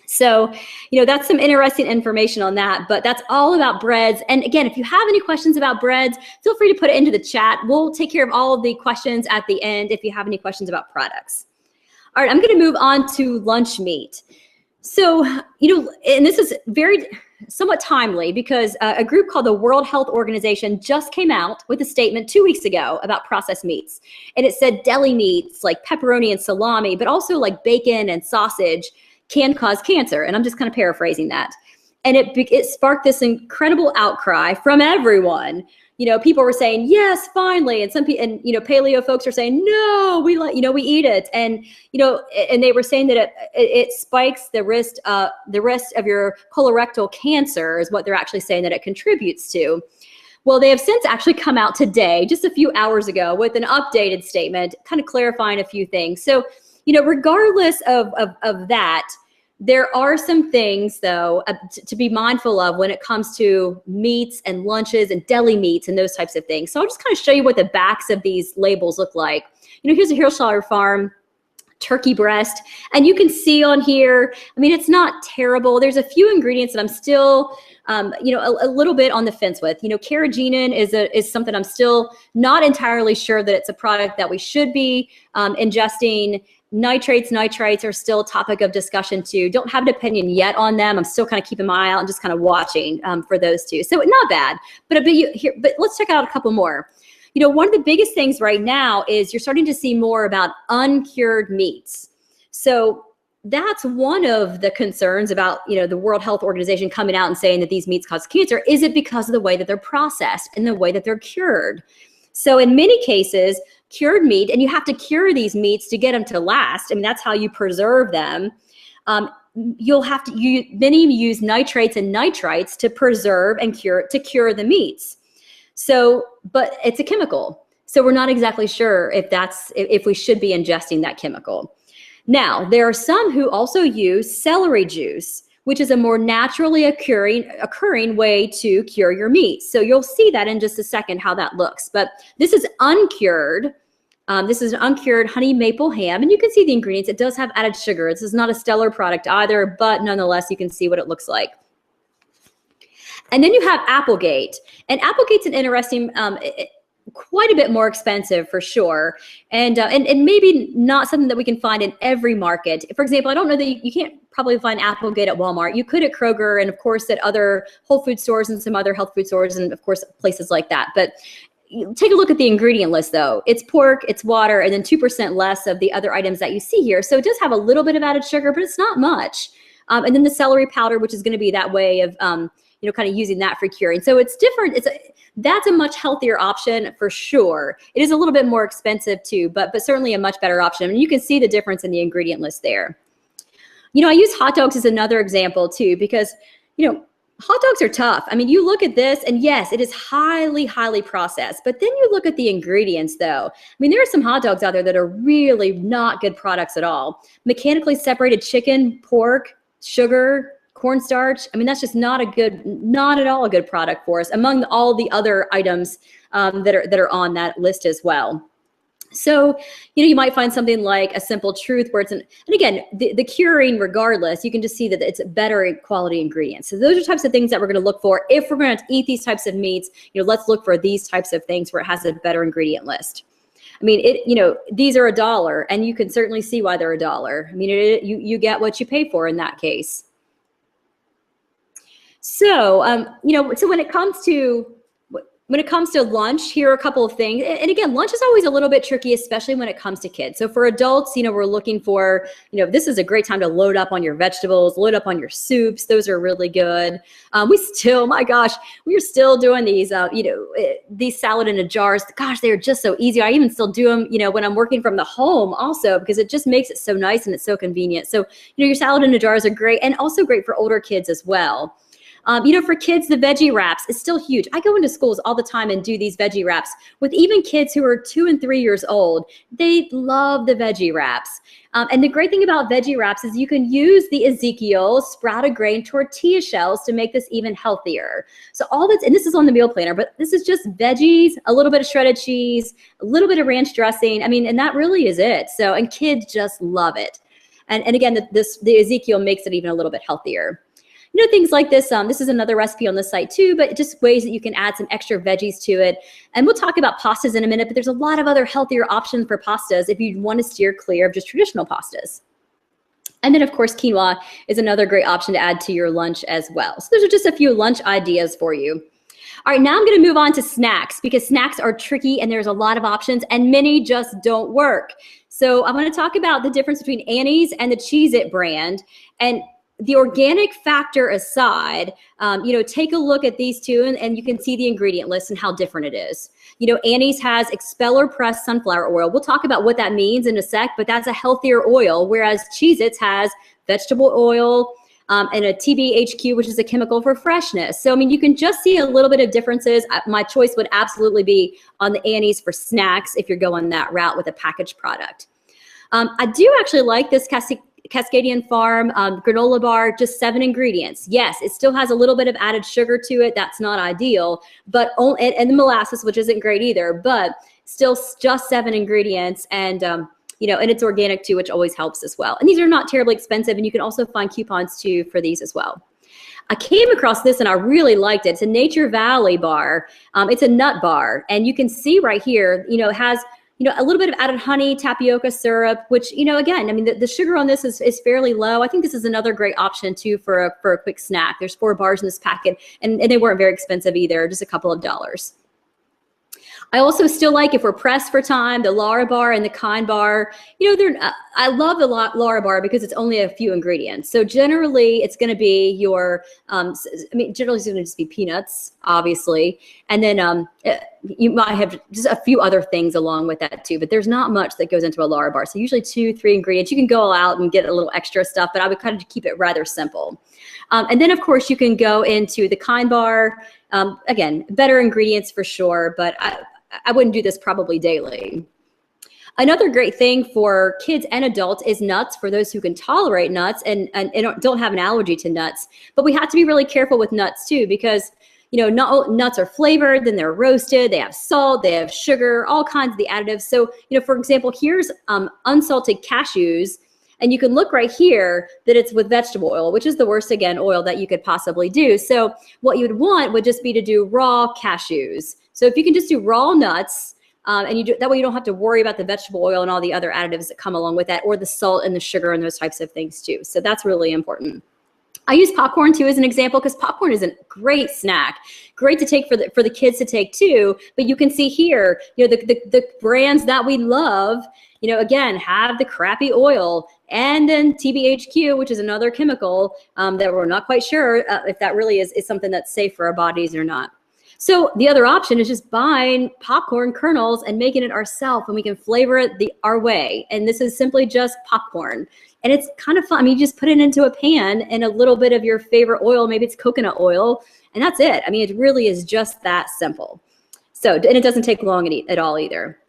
So, that's some interesting information on that, but that's all about breads. And again, if you have any questions about breads, feel free to put it into the chat. We'll take care of all of the questions at the end if you have any questions about products. All right, I'm going to move on to lunch meat. So, and this is somewhat timely because a group called the World Health Organization just came out with a statement 2 weeks ago about processed meats. And it said deli meats like pepperoni and salami, but also like bacon and sausage can cause cancer. And I'm just kind of paraphrasing that. And it sparked this incredible outcry from everyone. People were saying, yes, finally. And some people, and, paleo folks are saying, no, we eat it. And, and they were saying that it spikes the risk of your colorectal cancer is what they're actually saying that it contributes to. Well, they have since actually come out today, just a few hours ago, with an updated statement, kind of clarifying a few things. So, regardless of that, there are some things, though, to be mindful of when it comes to meats and lunches and deli meats and those types of things. So I'll just kind of show you what the backs of these labels look like. Here's a Hillshire Farm turkey breast, and you can see on here, it's not terrible. There's a few ingredients that I'm still, a little bit on the fence with. Carrageenan is something I'm still not entirely sure that it's a product that we should be ingesting. Nitrates are still a topic of discussion too. Don't have an opinion yet on them. I'm still kind of keeping my eye out and just kind of watching for those two. So not bad, but let's check out a couple more. One of the biggest things right now is you're starting to see more about uncured meats. So that's one of the concerns about, the World Health Organization coming out and saying that these meats cause cancer. Is it because of the way that they're processed and the way that they're cured? So in many cases, cured meat, and you have to cure these meats to get them to last. That's how you preserve them. Many use nitrates and nitrites to preserve and cure the meats. So, but it's a chemical. So we're not exactly sure if we should be ingesting that chemical. Now, there are some who also use celery juice, which is a more naturally occurring way to cure your meat. So you'll see that in just a second how that looks. But this is uncured. This is an uncured honey maple ham, and you can see the ingredients. It does have added sugar. This is not a stellar product either, but nonetheless, you can see what it looks like. And then you have Applegate, and Applegate's an interesting, quite a bit more expensive for sure, and maybe not something that we can find in every market. For example, I don't know that you can't probably find Applegate at Walmart. You could at Kroger, and of course at other Whole Food stores and some other health food stores, and of course places like that. But take a look at the ingredient list, though. It's pork, it's water, and then 2% less of the other items that you see here. So it does have a little bit of added sugar, but it's not much. And then the celery powder, which is going to be that way of, kind of using that for curing. So it's different. That's a much healthier option for sure. It is a little bit more expensive too, but certainly a much better option. And you can see the difference in the ingredient list there. I use hot dogs as another example too, because, hot dogs are tough. You look at this and yes, it is highly, highly processed, but then you look at the ingredients though. There are some hot dogs out there that are really not good products at all. Mechanically separated chicken, pork, sugar, cornstarch. That's just not at all a good product for us among all the other items that are on that list as well. So, you might find something like a Simple Truth where and again, the curing regardless, you can just see that it's better quality ingredients. So those are types of things that we're going to look for. If we're going to eat these types of meats, let's look for these types of things where it has a better ingredient list. These are $1 and you can certainly see why they're $1. You get what you pay for in that case. So, so when it comes to When it comes to lunch, here are a couple of things. And again, lunch is always a little bit tricky, especially when it comes to kids. So for adults, we're looking for, this is a great time to load up on your vegetables, load up on your soups. Those are really good. My gosh, we're still doing these, these salad in a jars. Gosh, they're just so easy. I even still do them, when I'm working from the home also, because it just makes it so nice and it's so convenient. So, your salad in a jars are great, and also great for older kids as well. For kids, the veggie wraps is still huge. I go into schools all the time and do these veggie wraps with even kids who are 2 and 3 years old. They love the veggie wraps. And the great thing about veggie wraps is you can use the Ezekiel sprouted grain tortilla shells to make this even healthier. So and this is on the meal planner, but this is just veggies, a little bit of shredded cheese, a little bit of ranch dressing. And that really is it. So, and kids just love it. And again, the Ezekiel makes it even a little bit healthier. Things like this. This is another recipe on the site too, but just ways that you can add some extra veggies to it. And we'll talk about pastas in a minute, but there's a lot of other healthier options for pastas if you want to steer clear of just traditional pastas. And then, of course, quinoa is another great option to add to your lunch as well. So those are just a few lunch ideas for you. All right, now I'm going to move on to snacks, because snacks are tricky and there's a lot of options and many just don't work. So I want to talk about the difference between Annie's and the Cheez-It brand. And the organic factor aside, take a look at these two and you can see the ingredient list and how different it is. Annie's has expeller pressed sunflower oil. We'll talk about what that means in a sec, but that's a healthier oil, whereas Cheez-Its has vegetable oil and a TBHQ, which is a chemical for freshness. So, you can just see a little bit of differences. My choice would absolutely be on the Annie's for snacks if you're going that route with a packaged product. I do actually like this Cascadian Farm granola bar, just 7 ingredients. Yes, it still has a little bit of added sugar to it. That's not ideal, but and the molasses, which isn't great either, but still just 7 ingredients. And, and it's organic too, which always helps as well. And these are not terribly expensive, and you can also find coupons too for these as well. I came across this and I really liked it. It's a Nature Valley bar. It's a nut bar, and you can see right here, it has a little bit of added honey, tapioca syrup, which, again, the sugar on this is fairly low. I think this is another great option too for a quick snack. There's 4 bars in this packet, and they weren't very expensive either, just a couple of dollars. I also still like, if we're pressed for time, the Lara bar and the Kind bar. I love the Lara bar because it's only a few ingredients. So generally, it's going to be your, generally it's going to just be peanuts, obviously, and then you might have just a few other things along with that too. But there's not much that goes into a Lara bar. So usually 2, 3 ingredients. You can go all out and get a little extra stuff, but I would kind of keep it rather simple. And then, of course, you can go into the Kind bar. Again, better ingredients for sure, but I wouldn't do this probably daily. Another great thing for kids and adults is nuts, for those who can tolerate nuts and don't have an allergy to nuts. But we have to be really careful with nuts too, because nuts are flavored, then they're roasted, they have salt, they have sugar, all kinds of the additives. So, for example, here's unsalted cashews. And you can look right here that it's with vegetable oil, which is the worst, again, oil that you could possibly do. So what you would want would just be to do raw cashews. So if you can just do raw nuts, that way you don't have to worry about the vegetable oil and all the other additives that come along with that, or the salt and the sugar and those types of things too. So that's really important. I use popcorn too as an example, because popcorn is a great snack, great to take for the kids to take too. But you can see here, the brands that we love, again, have the crappy oil, and then TBHQ, which is another chemical that we're not quite sure if that really is something that's safe for our bodies or not. So the other option is just buying popcorn kernels and making it ourselves, and we can flavor it our way. And this is simply just popcorn. And it's kind of fun. You just put it into a pan and a little bit of your favorite oil, maybe it's coconut oil, and that's it. It really is just that simple. So, and it doesn't take long at all either.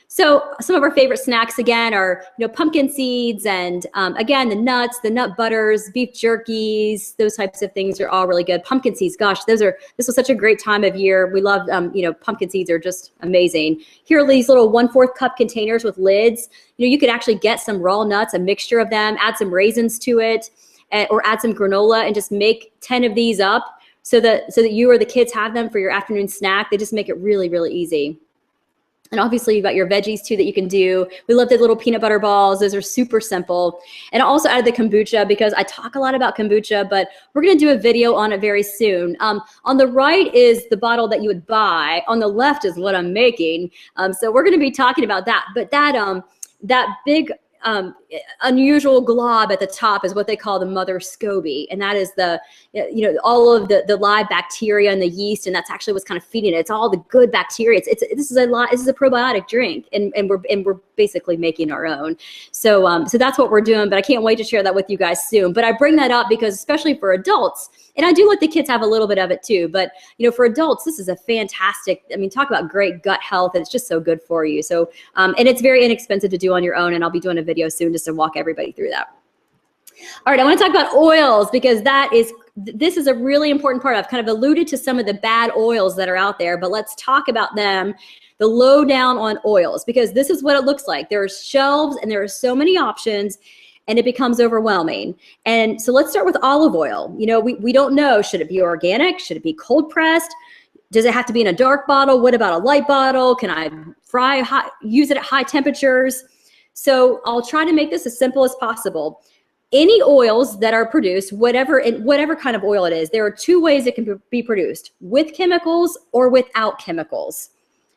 So some of our favorite snacks, again, are pumpkin seeds, and again, the nuts, the nut butters, beef jerkies, those types of things are all really good. Pumpkin seeds, gosh, this was such a great time of year. We love, pumpkin seeds are just amazing. Here are these little 1/4 cup containers with lids. You could actually get some raw nuts, a mixture of them, add some raisins to it, or add some granola, and just make 10 of these up so that you or the kids have them for your afternoon snack. They just make it really, really easy. And obviously you've got your veggies too that you can do. We love the little peanut butter balls. Those are super simple. And I also added the kombucha because I talk a lot about kombucha, but we're going to do a video on it very soon. On the right is the bottle that you would buy. On the left is what I'm making. So we're going to be talking about that. But that big unusual glob at the top is what they call the mother SCOBY. And that is all of the live bacteria and the yeast. And that's actually what's kind of feeding it. It's all the good bacteria. This is a probiotic drink, and we're basically making our own. So that's what we're doing, but I can't wait to share that with you guys soon. But I bring that up because especially for adults, and I do let the kids have a little bit of it too, but for adults, this is a fantastic, talk about great gut health, and it's just so good for you. So, and it's very inexpensive to do on your own, and I'll be doing a video soon just to walk everybody through that. All right, I want to talk about oils because this is a really important part. I've kind of alluded to some of the bad oils that are out there, but let's talk about them, the lowdown on oils, because this is what it looks like. There are shelves and there are so many options, and it becomes overwhelming. And so let's start with olive oil. We don't know, should it be organic? Should it be cold pressed? Does it have to be in a dark bottle? What about a light bottle? Can I use it at high temperatures? So I'll try to make this as simple as possible. Any oils that are produced, whatever kind of oil it is, there are two ways it can be produced: with chemicals or without chemicals.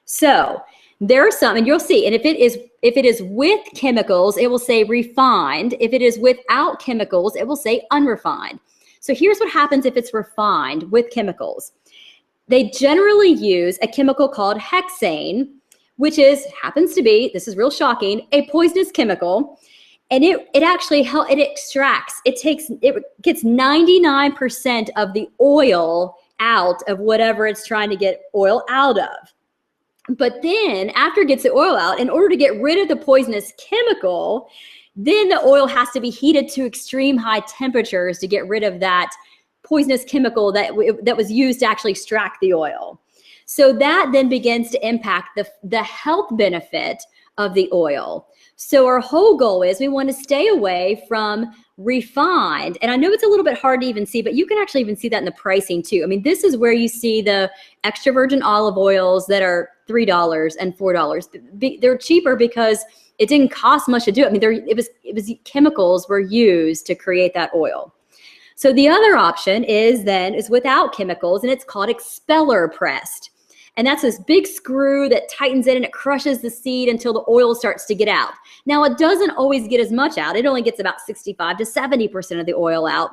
So there are some, and you'll see, and if it is with chemicals, it will say refined. If it is without chemicals, it will say unrefined. So here's what happens if it's refined with chemicals. They generally use a chemical called hexane, which happens to be, this is real shocking, a poisonous chemical. And it extracts, it gets 99% of the oil out of whatever it's trying to get oil out of. But then after it gets the oil out, in order to get rid of the poisonous chemical, then the oil has to be heated to extreme high temperatures to get rid of that poisonous chemical that was used to actually extract the oil. So that then begins to impact the health benefit of the oil. So our whole goal is we want to stay away from refined. And I know it's a little bit hard to even see, but you can actually even see that in the pricing too. This is where you see the extra virgin olive oils that are $3 and $4. They're cheaper because it didn't cost much to do. It was chemicals were used to create that oil. So the other option is without chemicals, and it's called expeller pressed. And that's this big screw that tightens it and it crushes the seed until the oil starts to get out. Now, it doesn't always get as much out. It only gets about 65 to 70% of the oil out.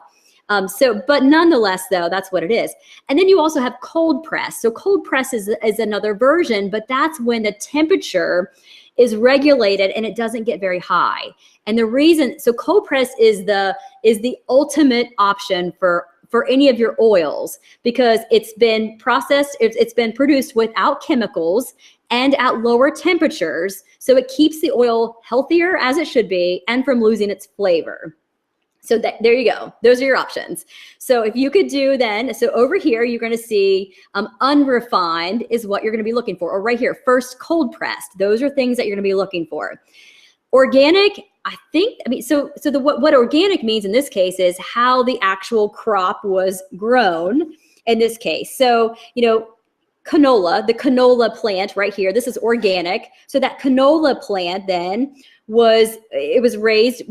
But nonetheless, though, that's what it is. And then you also have cold press. So cold press is another version, but that's when the temperature is regulated and it doesn't get very high. And the reason, so cold press is the ultimate option for any of your oils, because it's been processed, it's been produced without chemicals and at lower temperatures. So it keeps the oil healthier as it should be and from losing its flavor. So there you go. Those are your options. So if you could do so over here, you're going to see unrefined is what you're going to be looking for. Or right here, first cold pressed. Those are things that you're going to be looking for. Organic, what organic means in this case is how the actual crop was grown in this case. So, canola, the canola plant right here, this is organic. So that canola plant then was raised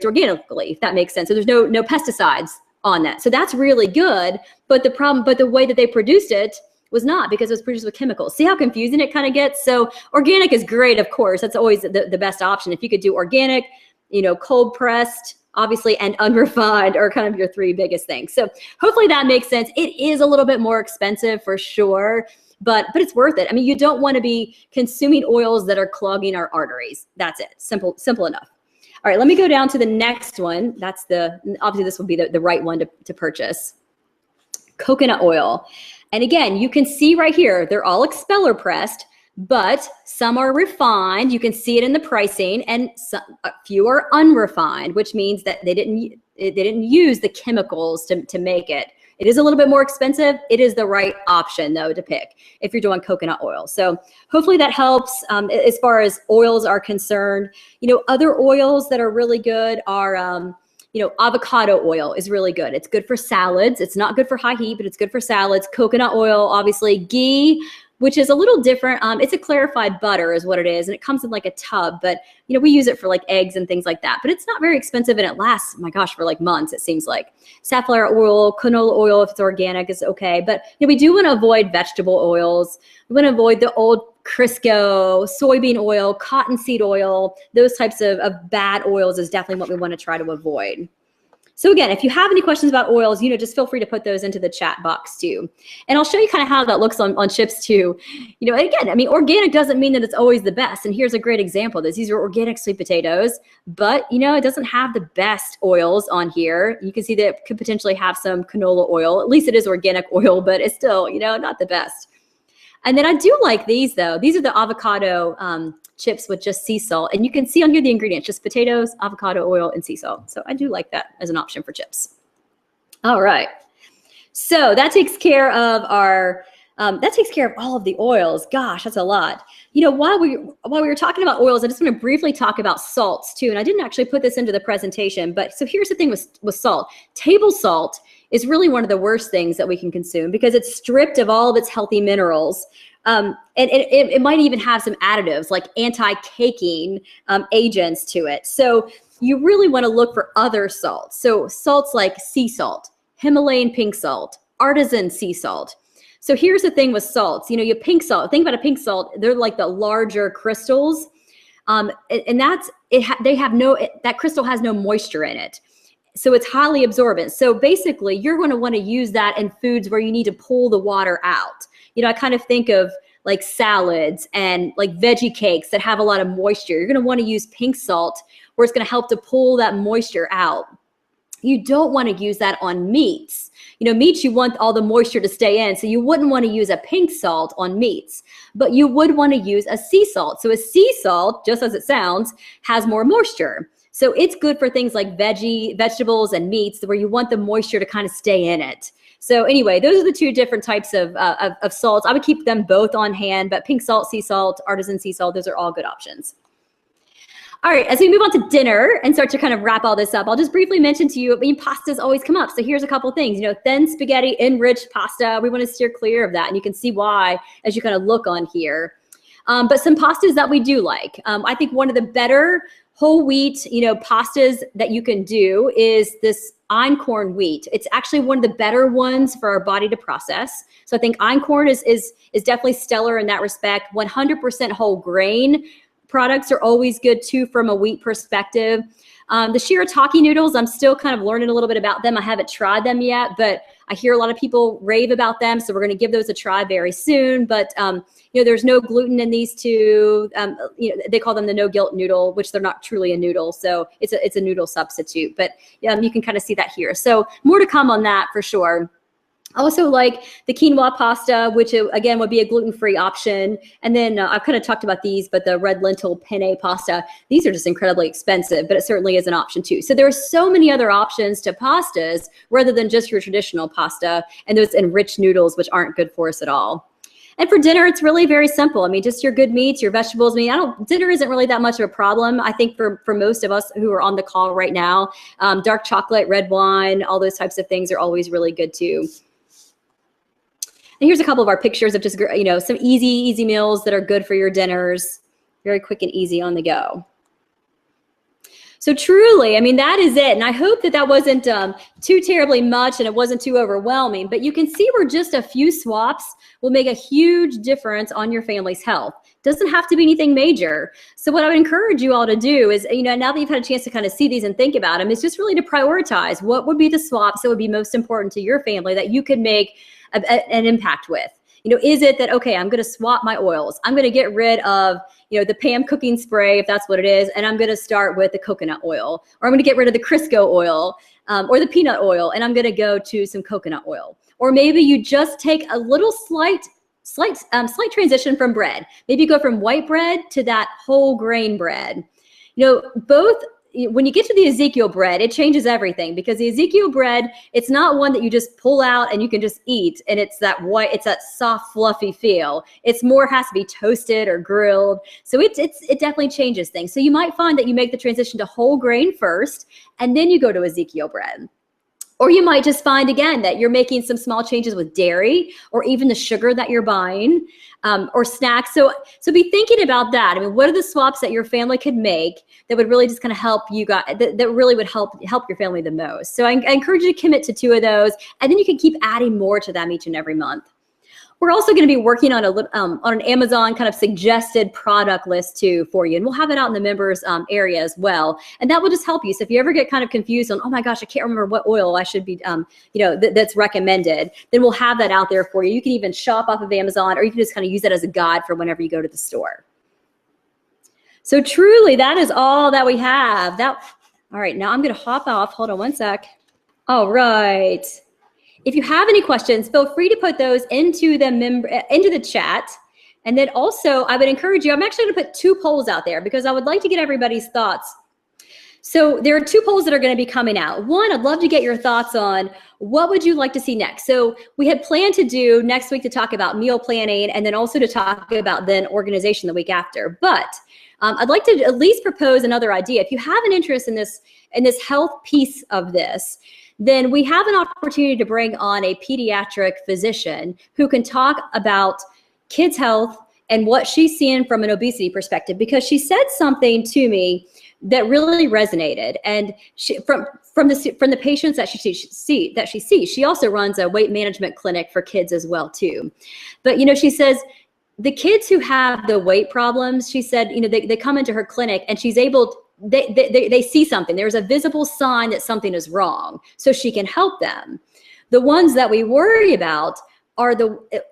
organically, if that makes sense. So there's no pesticides on that. So that's really good. But the way that they produced it was not, because it was produced with chemicals. See how confusing it kind of gets? So organic is great, of course. That's always the best option. If you could do organic, cold pressed, obviously, and unrefined are kind of your three biggest things. So hopefully that makes sense. It is a little bit more expensive for sure, but it's worth it. You don't want to be consuming oils that are clogging our arteries. That's it. Simple enough. All right, let me go down to the next one. Obviously this will be the right one to purchase. Coconut oil. And again, you can see right here, they're all expeller pressed, but some are refined. You can see it in the pricing, and a few are unrefined, which means that they didn't use the chemicals to make it. It is a little bit more expensive. It is the right option though to pick if you're doing coconut oil. So hopefully that helps as far as oils are concerned. Other oils that are really good are avocado oil is really good. It's good for salads. It's not good for high heat, but it's good for salads. Coconut oil, obviously. Ghee, which is a little different. It's a clarified butter is what it is. And it comes in like a tub, but you know, we use it for like eggs and things like that, but it's not very expensive and it lasts, my gosh, for like months, it seems like. Safflower oil, canola oil, if it's organic, is okay. But you know, we do want to avoid vegetable oils. We want to avoid the old Crisco, soybean oil, cottonseed oil. Those types of bad oils is definitely what we want to try to avoid. So again, if you have any questions about oils, you know, just feel free to put those into the chat box too. And I'll show you kind of how that looks on chips too. You know, again, I mean, organic doesn't mean that it's always the best. And here's a great example of this. These are organic sweet potatoes, but you know, it doesn't have the best oils on here. You can see that it could potentially have some canola oil. At least it is organic oil, but it's still, you know, not the best. And then I do like these though. These are the avocado chips with just sea salt. And you can see on here the ingredients, just potatoes, avocado oil, and sea salt. So I do like that as an option for chips. All right. So that takes care of our, that takes care of all of the oils. Gosh, that's a lot. You know, while we were talking about oils, I just want to briefly talk about salts too. And I didn't actually put this into the presentation, but so here's the thing with salt. Table salt is really one of the worst things that we can consume because it's stripped of all of its healthy minerals. And it might even have some additives like anti-caking agents to it. So you really want to look for other salts. So salts like sea salt, Himalayan pink salt, artisan sea salt. So here's the thing with salts. You know, you pink salt, think about a pink salt, they're like the larger crystals. And that's, that crystal has no moisture in it. So it's highly absorbent. So basically you're going to want to use that in foods where you need to pull the water out. You know, I kind of think of like salads and like veggie cakes that have a lot of moisture. You're going to want to use pink salt where it's going to help to pull that moisture out. You don't want to use that on meats. You know, meats, you want all the moisture to stay in. So you wouldn't want to use a pink salt on meats, but you would want to use a sea salt. So a sea salt, just as it sounds, has more moisture. So it's good for things like vegetables and meats where you want the moisture to kind of stay in it. So anyway, those are the two different types of salts. I would keep them both on hand, but pink salt, sea salt, artisan sea salt, those are all good options. All right, as we move on to dinner and start to kind of wrap all this up, I'll just briefly mention to you, I mean, pastas always come up. So here's a couple of things, you know, thin spaghetti, enriched pasta. We want to steer clear of that. And you can see why as you kind of look on here. But some pastas that we do like. I think one of the better whole wheat, you know, pastas that you can do is this einkorn wheat. It's actually one of the better ones for our body to process. So I think einkorn is definitely stellar in that respect. 100% whole grain products are always good too from a wheat perspective. The shirataki noodles, I'm still kind of learning a little bit about them. I haven't tried them yet, but I hear a lot of people rave about them. So we're going to give those a try very soon. But, you know, there's no gluten in these two. You know, they call them the no guilt noodle, which they're not truly a noodle. So it's a noodle substitute. But you can kind of see that here. So more to come on that for sure. Also like the quinoa pasta, which again would be a gluten-free option. And then I've kind of talked about these, but the red lentil penne pasta, these are just incredibly expensive, but it certainly is an option too. So there are so many other options to pastas rather than just your traditional pasta and those enriched noodles, which aren't good for us at all. And for dinner, it's really very simple. I mean, just your good meats, your vegetables. I mean, dinner isn't really that much of a problem. I think for most of us who are on the call right now, dark chocolate, red wine, all those types of things are always really good too. And here's a couple of our pictures of just, you know, some easy meals that are good for your dinners. Very quick and easy on the go. So truly, I mean, that is it. And I hope that that wasn't too terribly much and it wasn't too overwhelming. But you can see where just a few swaps will make a huge difference on your family's health. Doesn't have to be anything major. So what I would encourage you all to do is, you know, now that you've had a chance to kind of see these and think about them, is just really to prioritize what would be the swaps that would be most important to your family that you could make an impact with. You know, is it that, okay, I'm going to swap my oils. I'm going to get rid of, you know, the Pam cooking spray, if that's what it is, and I'm going to start with the coconut oil, or I'm going to get rid of the Crisco oil or the peanut oil, and I'm going to go to some coconut oil. Or maybe you just take a little slight transition from bread. Maybe you go from white bread to that whole grain bread. You know, both. When you get to the Ezekiel bread, it changes everything, because the Ezekiel bread, it's not one that you just pull out and you can just eat and it's that white, it's that soft, fluffy feel. It's more has to be toasted or grilled. So it definitely changes things. So you might find that you make the transition to whole grain first and then you go to Ezekiel bread. Or you might just find, again, that you're making some small changes with dairy or even the sugar that you're buying, or snacks. So be thinking about that. I mean, what are the swaps that your family could make that would really just kind of help you guys, that really would help your family the most? So I encourage you to commit to 2 of those, and then you can keep adding more to them each and every month. We're also going to be working on an Amazon kind of suggested product list too for you. And we'll have it out in the members area as well. And that will just help you. So if you ever get kind of confused on, oh my gosh, I can't remember what oil I should be, that's recommended, then we'll have that out there for you. You can even shop off of Amazon, or you can just kind of use that as a guide for whenever you go to the store. So truly, that is all that we have. All right, now I'm going to hop off. Hold on one sec. All right. If you have any questions, feel free to put those into the chat. And then also, I would encourage you, I'm actually going to put 2 polls out there because I would like to get everybody's thoughts. So there are 2 polls that are going to be coming out. One, I'd love to get your thoughts on what would you like to see next. So we had planned to do next week to talk about meal planning, and then also to talk about then organization the week after. But I'd like to at least propose another idea. If you have an interest in this health piece of this, then we have an opportunity to bring on a pediatric physician who can talk about kids' health and what she's seeing from an obesity perspective, because she said something to me that really resonated. And from the patients that she sees, she also runs a weight management clinic for kids as well too. But she says the kids who have the weight problems, she said, they come into her clinic and she's able. They see something. There's a visible sign that something is wrong, so she can help them. The ones that we worry about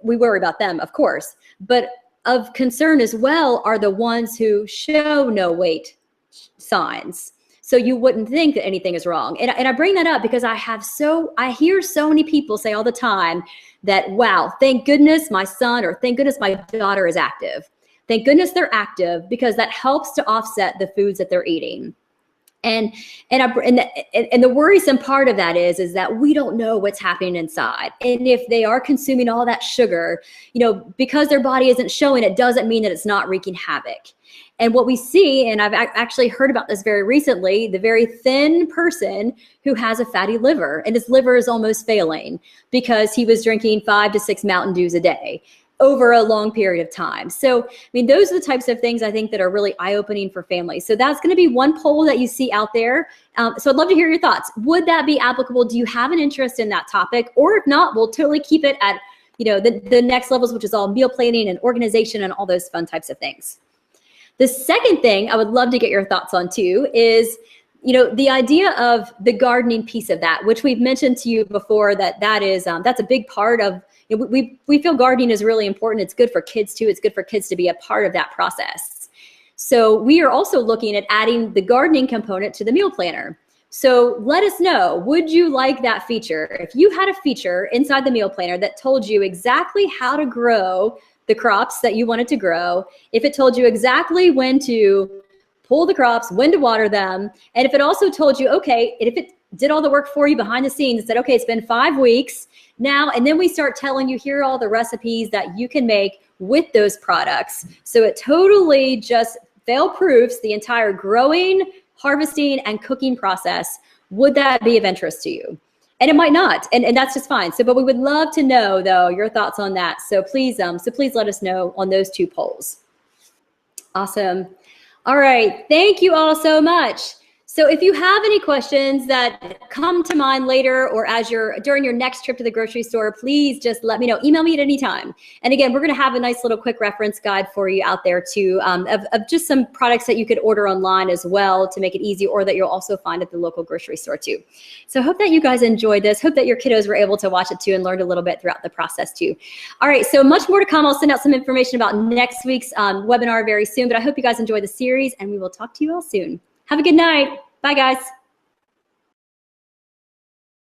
we worry about them, of course, but of concern as well are the ones who show no weight signs. So you wouldn't think that anything is wrong. And I bring that up because I hear so many people say all the time that, wow, thank goodness my son or thank goodness my daughter is active. Thank goodness they're active, because that helps to offset the foods that they're eating. And the worrisome part of that is that we don't know what's happening inside. And if they are consuming all that sugar, because their body isn't showing it, doesn't mean that it's not wreaking havoc. And what we see, and I've actually heard about this very recently, the very thin person who has a fatty liver, and his liver is almost failing because he was drinking 5 to 6 Mountain Dews a day over a long period of time. So, those are the types of things I think that are really eye-opening for families. So that's going to be one poll that you see out there. So I'd love to hear your thoughts. Would that be applicable? Do you have an interest in that topic? Or if not, we'll totally keep it at, the next levels, which is all meal planning and organization and all those fun types of things. The second thing I would love to get your thoughts on too is, the idea of the gardening piece of that, which we've mentioned to you before, that's a big part of. We feel gardening is really important. It's good for kids too. It's good for kids to be a part of that process. So we are also looking at adding the gardening component to the meal planner. So let us know, would you like that feature? If you had a feature inside the meal planner that told you exactly how to grow the crops that you wanted to grow, if it told you exactly when to pull the crops, when to water them, and if it also told you, okay, and if it did all the work for you behind the scenes and said, okay, it's been 5 weeks now, and then we start telling you, here are all the recipes that you can make with those products. So it totally just fail-proofs the entire growing, harvesting, and cooking process. Would that be of interest to you? And it might not, and that's just fine. So, but we would love to know, though, your thoughts on that. So please let us know on those 2 polls. Awesome. All right, thank you all so much. So if you have any questions that come to mind later or during your next trip to the grocery store, please just let me know. Email me at any time. And again, we're going to have a nice little quick reference guide for you out there too, of just some products that you could order online as well to make it easy, or that you'll also find at the local grocery store too. So I hope that you guys enjoyed this. Hope that your kiddos were able to watch it too and learned a little bit throughout the process too. All right, so much more to come. I'll send out some information about next week's webinar very soon, but I hope you guys enjoy the series, and we will talk to you all soon. Have a good night. Bye, guys.